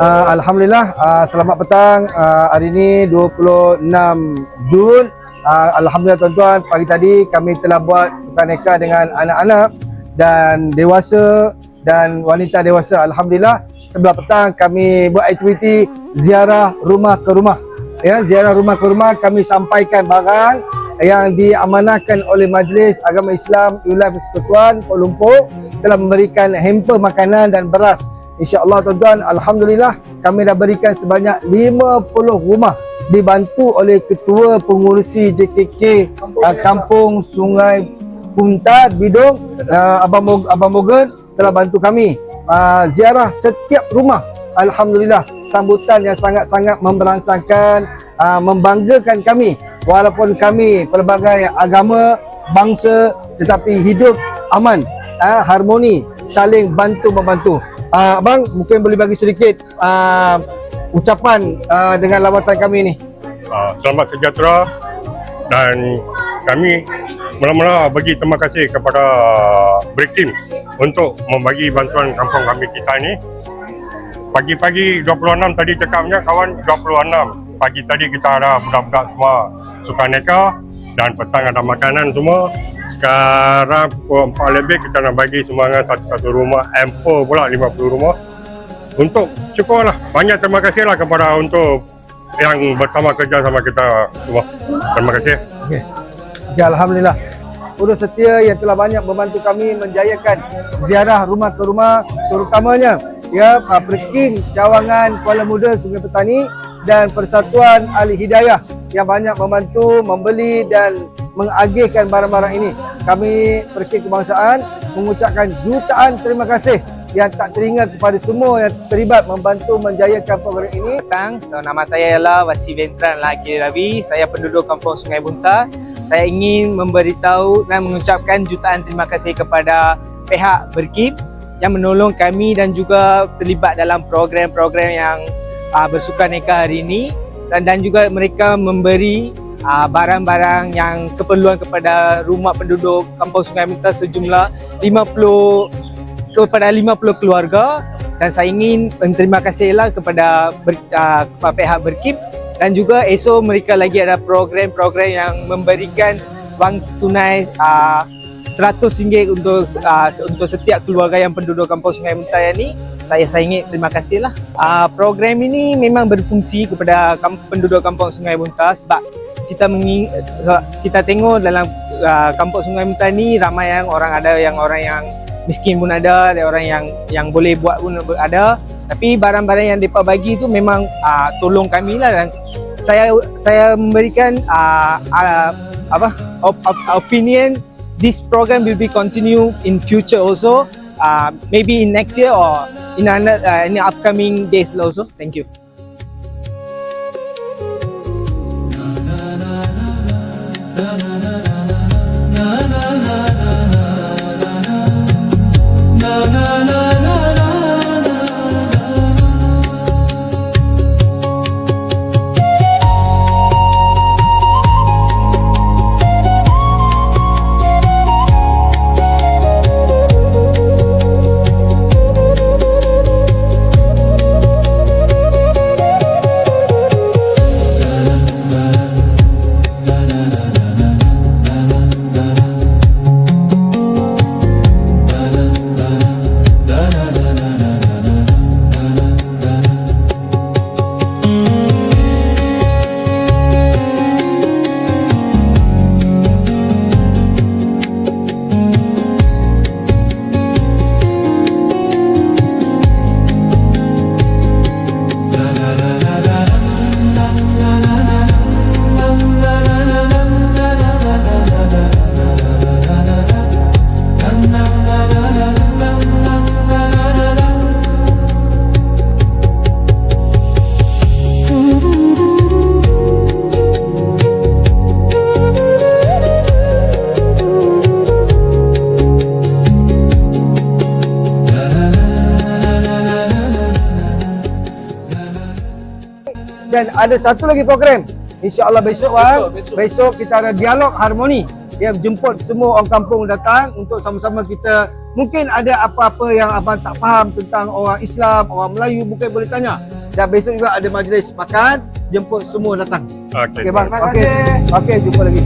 Alhamdulillah, selamat petang. Hari ini 26 Jun. Alhamdulillah tuan-tuan, pagi tadi kami telah buat sukaneka dengan anak-anak dan dewasa dan wanita dewasa. Alhamdulillah, sebelah petang kami buat aktiviti ziarah rumah ke rumah. Ya, ziarah rumah ke rumah, kami sampaikan barang yang diamanahkan oleh Majlis Agama Islam Wilayah Persekutuan Kuala Lumpur, telah memberikan hamper makanan dan beras. InsyaAllah tuan-tuan, Alhamdulillah kami dah berikan sebanyak 50 rumah, dibantu oleh Ketua Pengurusi JKK Kampung Sungai Buntar Bidong, Abang Morgan telah bantu kami ziarah setiap rumah. Alhamdulillah, sambutan yang sangat-sangat memberangsangkan, membanggakan kami. Walaupun kami pelbagai agama, bangsa, tetapi hidup aman, harmoni, saling bantu-membantu. Abang mungkin boleh bagi sedikit ucapan dengan lawatan kami ni. Selamat sejahtera, dan kami mula-mula bagi terima kasih kepada Break Team untuk membagi bantuan kampung kami kita ni. Pagi-pagi 26 tadi cakapnya kawan, 26 pagi tadi kita ada budak-budak semua sukaneka, dan petang ada makanan semua. Sekarang pukul 4 lebih kita nak bagi sumbangan satu-satu rumah, ample pula 50 rumah. Untuk syukurlah, banyak terima kasihlah kepada untuk yang bersama kerja sama kita semua. Terima kasih. Okay, Alhamdulillah. Urus setia yang telah banyak membantu kami menjayakan ziarah rumah ke rumah, terutamanya Perkim Cawangan Kuala Muda Sungai Petani dan Persatuan Ahli Hidayah yang banyak membantu membeli dan mengagihkan barang-barang ini. Kami Perkim Kebangsaan mengucapkan jutaan terima kasih yang tak teringat kepada semua yang terlibat membantu menjayakan program ini. Nama saya ialah Wasi Ventran Laki Ravi. Saya penduduk Kampung Sungai Buntar. Saya ingin memberitahu dan mengucapkan jutaan terima kasih kepada pihak Berkim yang menolong kami dan juga terlibat dalam program-program yang bersukaneka hari ini, dan juga mereka memberi barang-barang yang keperluan kepada rumah penduduk Kampung Sungai Buntar sejumlah 50 keluarga. Dan saya ingin berterima kasihlah kepada pihak Berkim, dan juga esok mereka lagi ada program-program yang memberikan wang tunai RM100 untuk setiap keluarga yang penduduk Kampung Sungai Buntar ni. Saya ingin terima kasihlah. Program ini memang berfungsi kepada penduduk Kampung Sungai Buntar, sebab kita tengok dalam Kampung Sungai Buntar ni ramai orang yang miskin pun ada orang yang boleh buat pun ada. Tapi barang-barang yang mereka bagi tu memang tolong kami lah, dan saya memberikan opinion. This program will be continue in future also, maybe in next year or in the upcoming days also. Thank you. Dan ada satu lagi program, InsyaAllah besok kita ada dialog harmoni. Ya, jemput semua orang kampung datang untuk sama-sama kita, mungkin ada apa-apa yang abang tak faham tentang orang Islam, orang Melayu, mungkin boleh tanya. Dan besok juga ada majlis makan, jemput semua datang. Okey. Okey bang. Terima Okey. kasih. Okey, jumpa lagi.